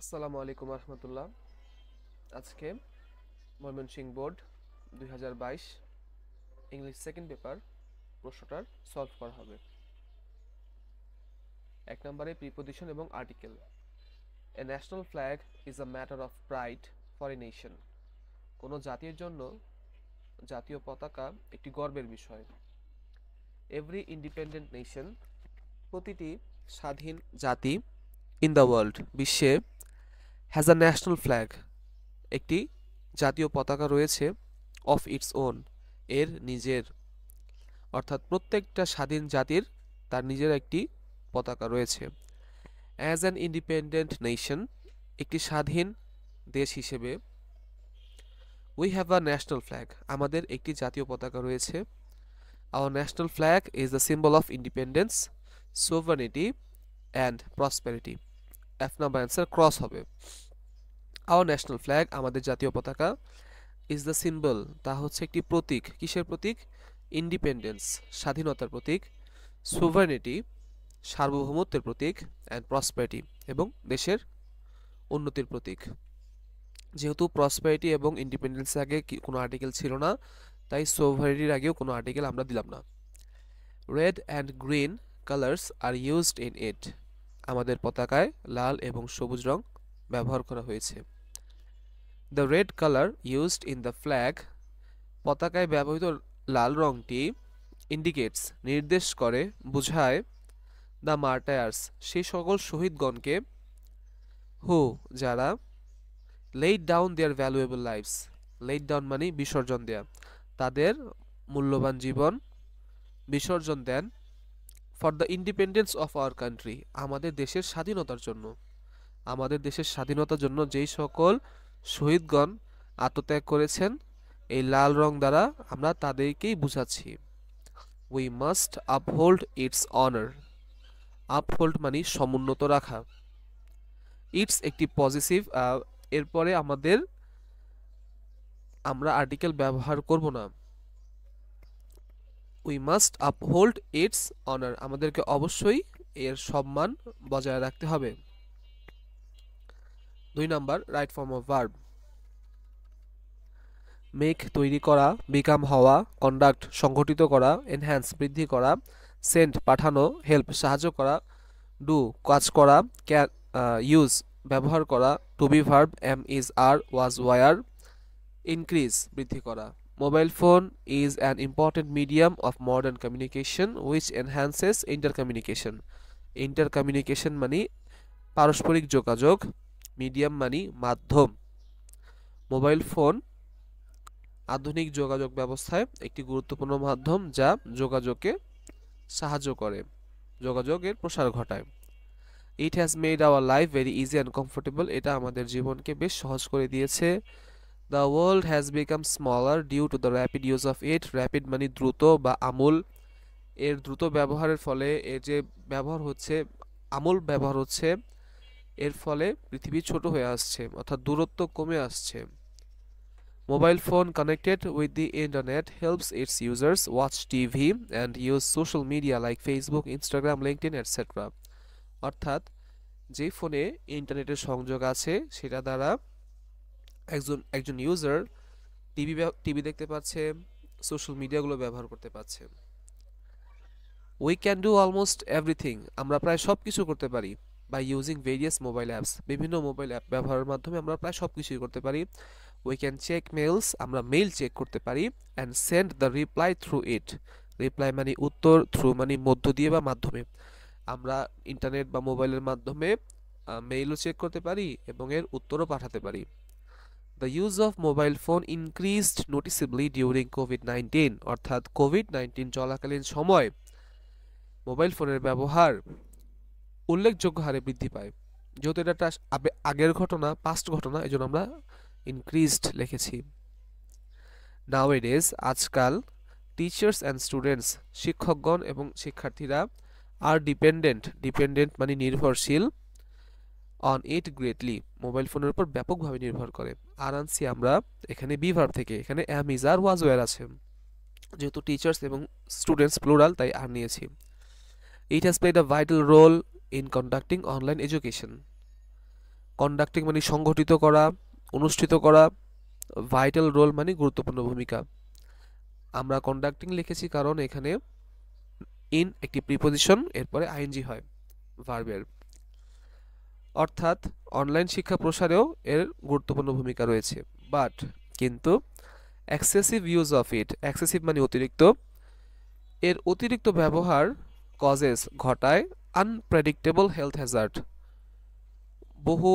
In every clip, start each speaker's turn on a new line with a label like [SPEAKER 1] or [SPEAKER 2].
[SPEAKER 1] আসসালামু আলাইকুম রহমতুল্লাহ। আজকে Mymensingh board 2022 English second paper প্রশ্নটার সলভ করা হবে। 1 নম্বরে প্রিপোজিশন এবং article. A national flag is a matter of pride for a nation. কোনো জাতির জন্য জাতীয় পতাকা একটি গর্বের বিষয়। এভরি ইন্ডিপেন্ডেন্ট নেশন, প্রতিটি স্বাধীন জাতি ইন দ্য ওয়ার্ল্ড, বিশ্বে, হ্যাজ আ ন্যাশনাল ফ্ল্যাগ, একটি জাতীয় পতাকা রয়েছে, অফ ইটস ওন, এর নিজের। অর্থাৎ প্রত্যেকটা স্বাধীন জাতির তার নিজের একটি পতাকা রয়েছে। অ্যাজ অ্যান ইন্ডিপেন্ডেন্ট নেশন, একটি স্বাধীন দেশ হিসেবে, we have a national flag, আমাদের একটি জাতীয় পতাকা রয়েছে। Our national flag is the symbol of independence, sovereignty and prosperity. F number answer cross হবে। আওয়ার ন্যাশনাল ফ্ল্যাগ, আমাদের জাতীয় পতাকা, ইজ দ্য সিম্বল, তা হচ্ছে একটি প্রতীক। কিসের প্রতীক? ইন্ডিপেন্ডেন্স, স্বাধীনতার প্রতীক। সোভারেনিটি, সার্বভৌমত্বের প্রতীক। অ্যান্ড প্রসপারিটি, এবং দেশের উন্নতির প্রতীক। যেহেতু প্রসপারিটি এবং ইন্ডিপেন্ডেন্সের আগে কোনো আর্টিকেল ছিল না, তাই সোভারেনিটির আগেও কোনো আর্টিকেল আমরা দিলাম না। Red and green colours are used in it, আমাদের পতাকায় লাল এবং সবুজ রং ব্যবহার করা হয়েছে। The red colour used in the flag, পতাকায় ব্যবহৃত লাল রংটি, ইন্ডিকেটস, নির্দেশ করে, বোঝায়, দ্য মার্টায়ার্স, সেই সকল শহীদগণকে, হু, যারা, laid down their valuable lives, laid down মানে বিসর্জন দেয়া, তাদের মূল্যবান জীবন বিসর্জন দেন, for the independence of our country, আমাদের দেশের স্বাধীনতার জন্য। আমাদের দেশের স্বাধীনতার জন্য যেই সকল শহীদগণ আত্মত্যাগ করেছেন, এই লাল রং দ্বারা আমরা তাদেরকেই বুঝাচ্ছি। We must uphold its honour, uphold মানে সমুন্নত রাখা। ইটস একটি পজিটিভ, এরপরে আমরা আর্টিকেল ব্যবহার করব না। We must uphold its honour, আমাদেরকে অবশ্যই এর সম্মান বজায় রাখতে হবে। 2 number right form of verb. Make তৈরি করা, বিকাম হওয়া, কন্ডাক্ট সংগঠিত করা, এনহ্যান্স বৃদ্ধি করা, সেন্ড পাঠানো, হেল্প সাহায্য করা, ডু কাজ করা, ক্যান ইউজ ব্যবহার করা, to be verb am is are was were, increase বৃদ্ধি করা। Mobile phone is an important medium of modern communication which enhances intercommunication. Intercommunication মানে পারস্পরিক যোগাযোগ, মিডিয়াম মানে মাধ্যম। মোবাইল ফোন আধুনিক যোগাযোগ ব্যবস্থায় একটি গুরুত্বপূর্ণ মাধ্যম যা যোগাযোগকে সাহায্য করে, যোগাযোগের প্রসার ঘটায়। It has made our life very easy and comfortable, এটা আমাদের জীবনকে বেশ সহজ করে দিয়েছে। The world has become smaller due to the rapid use of it, rapid মানে দ্রুত বা আমূল, এর দ্রুত ব্যবহারের ফলে, এর যে ব্যবহার হচ্ছে, আমূল ব্যবহার হচ্ছে, এর ফলে পৃথিবী ছোট হয়ে আসছে, অর্থাৎ দূরত্ব কমে আসছে। Mobile phone connected with the internet helps its users watch TV and use social media like Facebook, Instagram, LinkedIn, etc. অর্থাৎ যে ফোনে ইন্টারনেটের সংযোগ আছে সেটা দ্বারা একজন ইউজার টিভি দেখতে পাচ্ছে, সোশ্যাল মিডিয়াগুলো ব্যবহার করতে পারছে। We can do almost everything, আমরা প্রায় সব কিছু করতে পারি। By using various mobile apps, বিভিন্ন মোবাইল অ্যাপ ব্যবহারের মাধ্যমে আমরা প্রায় সব কিছুই করতে পারি। উই ক্যান চেক মেইলস, আমরা মেইল চেক করতে পারি। And send the reply through it, reply মানে উত্তর, থ্রু মানে মধ্য দিয়ে বা মাধ্যমে। আমরা ইন্টারনেট বা মোবাইলের মাধ্যমে মেইলও চেক করতে পারি এবং এর উত্তরও পাঠাতে পারি। The use of mobile phone increased noticeably during COVID-19, অর্থাৎ কোভিড-19 চলাকালীন সময় মোবাইল ফোনের ব্যবহার উল্লেখযোগ্য হারে বৃদ্ধি পায়। যেহেতু এটা একটা আগের ঘটনা, পাস্ট ঘটনা, এই জন্য আমরা ইনক্রিজড লিখেছি। নাওএডেজ, আজকাল, টিচার্স অ্যান্ড স্টুডেন্টস, শিক্ষকগণ এবং শিক্ষার্থীরা, আর ডিপেন্ডেন্ট মানে নির্ভরশীল, অন ইট গ্রেটলি, মোবাইল ফোনের উপর ব্যাপকভাবে নির্ভর করে। আর আনছি আমরা এখানে বি ভার্ব থেকে, এখানে am is are was wire আছে, যেহেতু টিচার্স এবং স্টুডেন্টস প্লুরাল তাই আর নিয়েছি। It has played a vital role in conducting online education, conducting মানে সংগঠিত করা, অনুষ্ঠিত করা, ভাইটাল রোল মানে গুরুত্বপূর্ণ ভূমিকা। আমরা কন্ডাক্টিং লিখেছি কারণ এখানে ইন একটি প্রিপোজিশন, এরপরে আইএনজি হয় ভার্বের। অর্থাৎ অনলাইন শিক্ষা প্রসারেও এর গুরুত্বপূর্ণ ভূমিকা রয়েছে। বাট কিন্তু excessive use of it, excessive মানে অতিরিক্ত, এর অতিরিক্ত ব্যবহার কজেস ঘটায় আনপ্রেডিক্টেবল হেলথ হ্যাজার্ড, বহু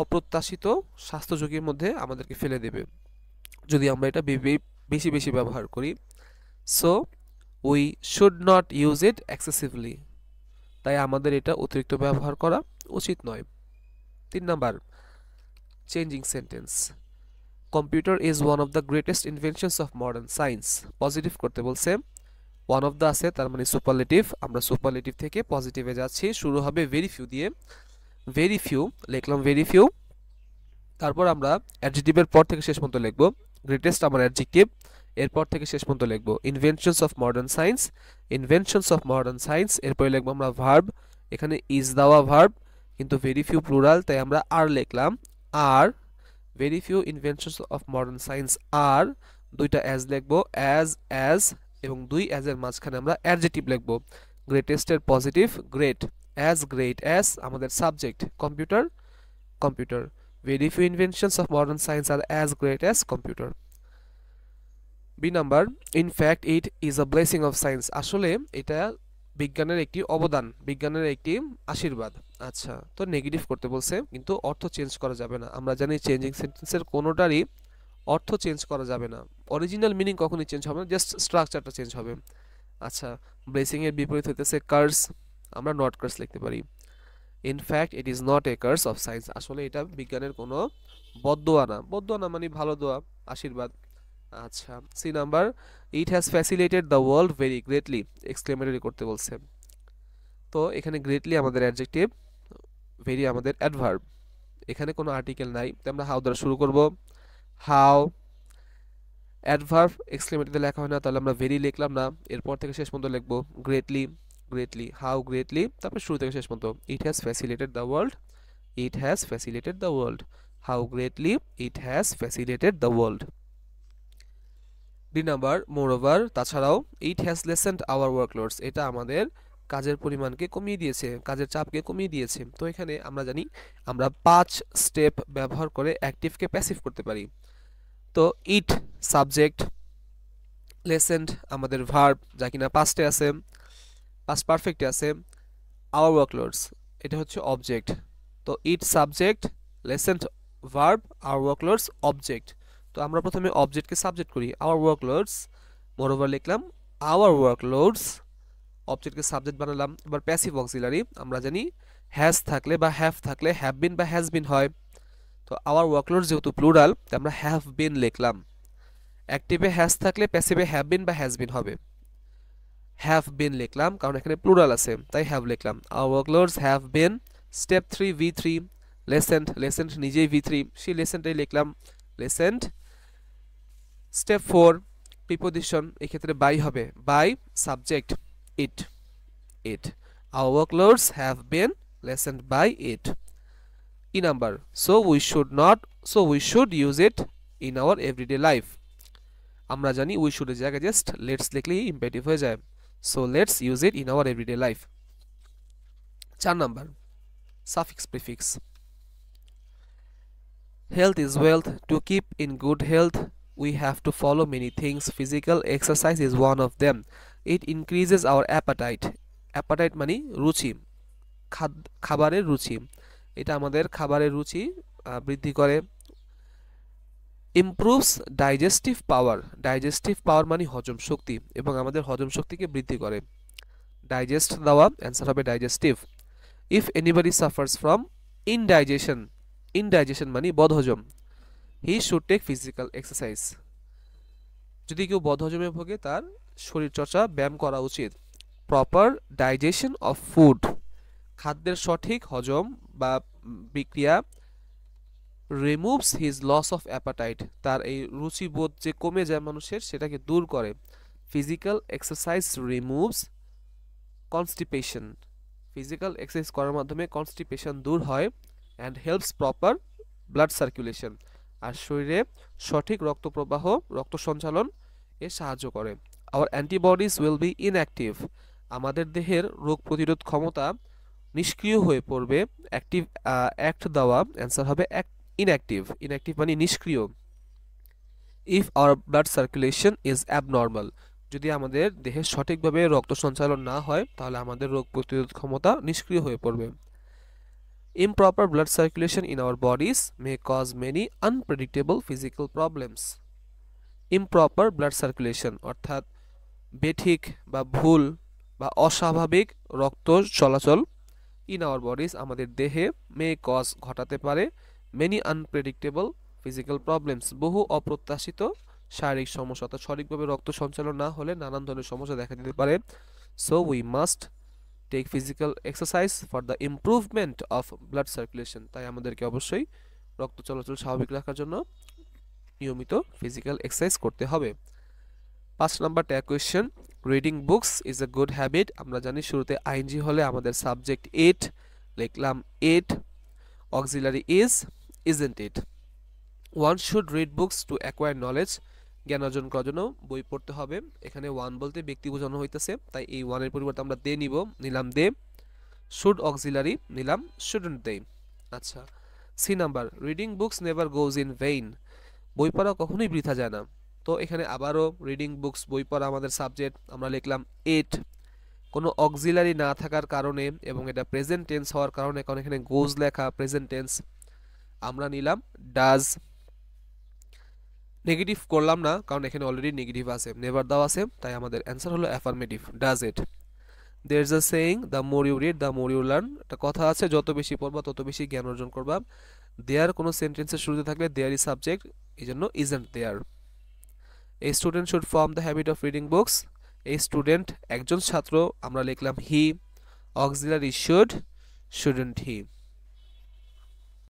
[SPEAKER 1] অপ্রত্যাশিত স্বাস্থ্য ঝুঁকির মধ্যে আমাদেরকে ফেলে দেবে যদি আমরা এটা বেশি বেশি ব্যবহার করি। So we should not use it excessively, তাই আমাদের এটা অতিরিক্ত ব্যবহার করা উচিত নয়। 3 number, changing sentence. Computer is one of the greatest inventions of modern science. Positive করতে বলছে, ওয়ান অফ দ্য আছে তার মানে সুপারলেটিভ, আমরা সুপারলেটিভ থেকে পজিটিভে যাচ্ছি, শুরু হবে ভেরি ফিউ দিয়ে, ভেরি ফিউ লিখলাম, ভেরি ফিউ। তারপর আমরা অ্যাডজেক্টিভের পর থেকে শেষ পর্যন্ত লিখব, গ্রেটেস্ট আমার অ্যাডজেক্টিভ, এরপর থেকে শেষ পর্যন্ত লিখব inventions of modern science, inventions of modern science, এরপরে লিখব আমরা ভার্ব, এখানে ইজ দেওয়া ভার্ব কিন্তু ভেরি ফিউ প্লুরাল, তাই আমরা আর লিখলাম, are very few inventions of modern science are, দুইটা অ্যাজ লিখব, অ্যাজ এবং দুই অ্যাজের মাঝখানে আমরা অ্যাডজেক্টিভ লিখব, গ্রেটেস্টের পজিটিভ গ্রেট, গ্রেট অ্যাজ আমাদের subject, computer, computer, very few inventions of modern science are as great as computer. B number, in fact it is a blessing of science, আসলে এটা বিজ্ঞানের একটি অবদান, বিজ্ঞানের একটি আশীর্বাদ। আচ্ছা, তো নেগেটিভ করতে বলছে কিন্তু অর্থ চেঞ্জ করা যাবে না, আমরা জানি চেঞ্জিং সেন্টেন্সের কোনোটারই অর্থ চেঞ্জ করা যাবে না, অরিজিনাল মিনিং কখনোই চেঞ্জ হবে না, জাস্ট স্ট্রাকচারটা চেঞ্জ হবে। আচ্ছা, ব্লেসিং এর বিপরীত হইতেছে কার্স, আমরা নট কার্স লিখতে পারি। In fact it is not a curse of science, আসলে এটা বিজ্ঞানের কোনো বদদোয়া না, বদদোয়া না মানে ভালো দোয়া, আশীর্বাদ। আচ্ছা, C number, it has facilitated the world very greatly, exclamatory করতে বলছে, তো এখানে গ্রেটলি আমাদের অ্যাডজেক্টিভ, ভেরি আমাদের অ্যাডভার্ব, এখানে কোনো আর্টিকেল নাই, তো আমরা হাউ দ্বারা শুরু করব, হাউ, অ্যাডভার্ব এক্সক্লেমেটরিতে লেখা হয় না, তাহলে আমরা ভেরি লিখলাম না, এরপর থেকে শেষ পর্যন্ত লিখব গ্রেটলি, গ্রেটলি, হাউ গ্রেটলি, তারপর শুরু থেকে শেষ পর্যন্ত, it has facilitated the world, it has facilitated the world, how greatly it has facilitated the world. D number, moreover তাছাড়াও, ইট হ্যাজ লেসেন্ড আওয়ার ওয়ার্কলোডস, এটা আমাদের কাজের পরিমাণকে কমিয়ে দিয়েছে, কাজের চাপকে কমিয়ে দিয়েছে। তো এখানে আমরা জানি আমরা 5 স্টেপ ব্যবহার করে অ্যাক্টিভকে প্যাসিভ করতে পারি। তো ইট সাবজেক্ট, লেসেন্ড আমাদের ভার্ব যা কিনা পাস্টে আছে, পাস্ট পারফেক্টে আছে, আওয়ার ওয়ার্কলোডস এটা হচ্ছে অবজেক্ট, তো it subject, lessened verb, hour ওয়ার্কলোডস object. তো আমরা প্রথমে অবজেক্টকে সাবজেক্ট করি, আওয়ার ওয়ার্কলোডস, মোরওভার লিখলাম, আওয়ার ওয়ার্কলোডস, অবজেক্টকে সাবজেক্ট বানালাম। এবার প্যাসিভ অক্সিলারি, আমরা জানি হ্যাজ থাকলে বা হ্যাভ থাকলে হ্যাভ বিন বা হ্যাজ বিন হয়, তো আওয়ার ওয়ার্কলোডস যেহেতু প্লুরাল তাই আমরা হ্যাভ বিন লিখলাম। অ্যাক্টিভে হ্যাজ থাকলে প্যাসিভে হ্যাভ বিন বা হ্যাজ বিন হবে, হ্যাভ বিন লিখলাম কারণ এখানে প্লুরাল আছে তাই হ্যাভ লিখলাম, our workloads have been. Step 3 V3, lessened, lessened নিজেই V3, সেই লেসেন্ডটাই লিখলাম, লেসেন্ড। স্টেপ 4 প্রিপোজিশন, এক্ষেত্রে বাই হবে, by subject it, it, our workloads have been lessened by it. E number, so we should not, so we should use it in our everyday life, আমরা জানি we শুডের জায়গায় just let's লিখলেই imperative হয়ে যায়, so let's use it in our everyday life. 4 number, suffix prefix, health is wealth, to keep in good health we have to follow many things, physical exercise is one of them, it increases our appetite, appetite মানে রুচি, খাবারের রুচি, এটা আমাদের খাবারের রুচি বৃদ্ধি করে। improves digestive power, digestive power মানে হজম শক্তি এবং আমাদের হজম শক্তিকে বৃদ্ধি করে, ডাইজেস্ট দেওয়া অ্যান্সার হবে digestive. if anybody suffers from indigestion, indigestion মানে বদহজম, he should take physical exercise, যদি কেউ বদহজমে ভোগে তার শরীরচর্চা ব্যায়াম করা উচিত। প্রপার ডাইজেশন অফ ফুড, খাদ্যের সঠিক হজম বা বিক্রিয়া, removes his loss of appetite, তার এই রুচিবোধ যে কমে যায় মানুষের সেটাকে দূর করে। Physical exercise removes constipation, physical exercise করার মাধ্যমে কনস্টিপেশন দূর হয়। And helps proper blood circulation, আর শরীরে সঠিক রক্ত প্রবাহ, রক্ত সঞ্চালন এ সাহায্য করে। Our antibodies will be inactive, আমাদের দেহের রোগ প্রতিরোধ ক্ষমতা নিষ্ক্রিয় হয়ে পড়বে। অ্যাক্টিভ অ্যাক্ট দেওয়া অ্যান্সার হবে ইনঅ্যাক্টিভ, ইনঅ্যাক্টিভ মানে নিষ্ক্রিয়। If our blood circulation is abnormal, যদি আমাদের দেহে সঠিকভাবে রক্ত সঞ্চালন না হয় তাহলে আমাদের রোগ প্রতিরোধ ক্ষমতা নিষ্ক্রিয় হয়ে পড়বে। Improper blood circulation in our bodies may cause many unpredictable physical problems. Improper blood circulation অর্থাৎ বেঠিক বা ভুল বা অস্বাভাবিক রক্ত চলাচল ইন আওয়ার বডিজ আমাদের দেহে মে কজ ঘটাতে পারে মেনি আনপ্রেডিক্টেবল ফিজিক্যাল প্রবলেমস, বহু অপ্রত্যাশিত শারীরিক সমস্যা, অর্থাৎ সঠিকভাবে রক্ত সঞ্চালন না হলে নানান ধরনের সমস্যা দেখা দিতে পারে। So we must take physical exercise for the improvement of blood circulation, তাই আমাদেরকে অবশ্যই রক্ত চলাচল স্বাভাবিক রাখার জন্য নিয়মিত ফিজিক্যাল এক্সারসাইজ করতে হবে। 5 number tag question, reading books is a good habit. আমরা জানি শুরুতে আইএনজি হলে আমাদের সাবজেক্ট ইট, লিখলাম it, auxiliary isn't it. One should read books to acquire knowledge, জ্ঞান অর্জন করার জন্য বই পড়তে হবে। এখানে ওয়ান বলতে ব্যক্তি বোঝানো হইতেছে, তাই এই ওয়ানের পরিবর্তে আমরা দে নিব, নিলাম দে। শুড অক্সিলারি, নিলাম শুডন্ট দে। আচ্ছা, C number, reading books never goes in vain, বই পড়া কখনোই বৃথা যায় না। তো এখানে আবারও রিডিং বুকস বই পড়া আমাদের সাবজেক্ট, আমরা লিখলাম ইট। কোনো অক্সিলারি না থাকার কারণে এবং এটা প্রেজেন্ট টেন্স হওয়ার কারণে, কারণ এখানে গোজ লেখা প্রেজেন্ট টেন্স, আমরা নিলাম ডাজ। নেগেটিভ করলাম না কারণ এখানে অলরেডি নেগেটিভ আছে, নেভার দাও আছে, তাই আমাদের অ্যান্সার হলো affirmative, does it. There is a saying, the more you read the more you learn, একটা কথা আছে যত বেশি পড়বা তত বেশি জ্ঞান অর্জন করবা। দেয়ার কোনো সেন্টেন্সের শুরুতে থাকলে দেয়ার ইজ সাবজেক্ট, এই জন্য isn't there. A student should form the habit of reading books, এই স্টুডেন্ট একজন ছাত্র, আমরা লিখলাম he, auxiliary should, shouldn't he.